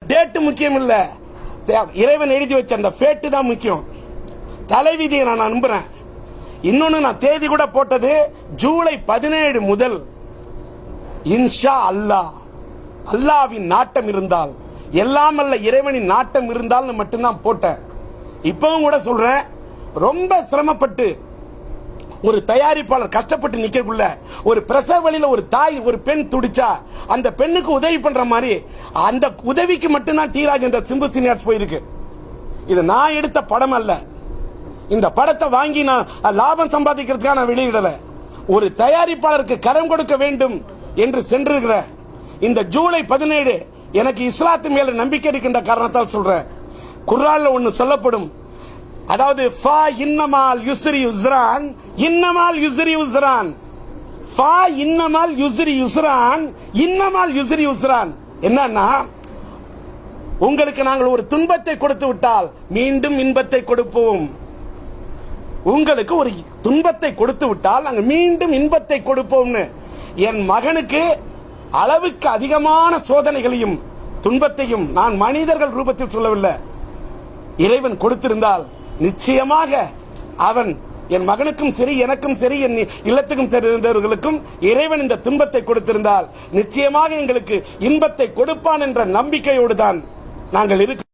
Date முக்கியம் இல்ல, இறைவன் எழுதி வச்ச அந்த ஃபேட் தான் முக்கியம். தலைவிதியை நான் நம்புறேன். இன்னொன்னு நான் தேதி கூட போட்டது ஜூலை 17 முதல் இன்ஷா அல்லாஹ், அல்லாஹ்வின் நாட்டம் இருந்தால், எல்லாம் அல்ல இறைவனின் நாட்டம் இருந்தால் மட்டும்தான் போட்டேன். இப்பவும் கூட சொல்றேன், ரொம்ப சிரமப்பட்டு ஒரு தயாரிப்பாளர் கஷ்டப்பட்டு நிக்கக்குள்ள ஒரு பிரசவ வழியில ஒரு தாய் ஒரு பெண் துடிச்சா அந்த பெண்ணுக்கு உதவி பண்ற மாதிரி அந்த உதவிக்கு மட்டும்தான் டி ராஜேந்தர் சிம்பு சீனியர்ஸ் போயிருக்கு. இது நான் எடுத்த படம் அல்ல. இந்த படத்தை வாங்கி நான் லாபம் சம்பாதிக்கிறதுக்காக நான் வெளியிடல. ஒரு தயாரிப்பாளருக்கு கரம் கொடுக்க வேண்டும் என்று சென்றிருக்கிற இந்த ஜூலை 17 எனக்கு இஸ்லாத்து மேல நம்பிக்கை இருக்கின்ற காரணத்தால் சொல்றேன். குர்ஆன்ல ஒன்னு சொல்லப்படும், அதாவது ஃபா இன்னமால் யுஸ்ரி யுஸ்ரான், இன்னமால் யுஸ்ரி யுஸ்ரான், ஃபா இன்னமால் யுஸ்ரி யுஸ்ரான், இன்னமால் யுஸ்ரி யுஸ்ரான். என்னன்னா, உங்களுக்கு நாங்கள் ஒரு துன்பத்தை கொடுத்து விட்டால் மீண்டும் இன்பத்தை கொடுப்போம். உங்களுக்கு ஒரு துன்பத்தை கொடுத்து விட்டால் நாங்கள் மீண்டும் இன்பத்தை கொடுப்போம்னு என் மகனுக்கு அளவுக்கு அதிகமான சோதனைகளையும் துன்பத்தையும் நான் மனிதர்கள் ரூபத்தில் சொல்லவில்லை, இறைவன் கொடுத்திருந்தால் நிச்சயமாக அவன் என் மகனுக்கும் சரி எனக்கும் சரி என் இல்லத்துக்கும் சேர்ந்தவர்களுக்கும் இறைவன் இந்த துன்பத்தை கொடுத்திருந்தால் நிச்சயமாக எங்களுக்கு இன்பத்தை கொடுப்பான் என்ற நம்பிக்கையோடு தான் நாங்கள் இருக்கிறோம்.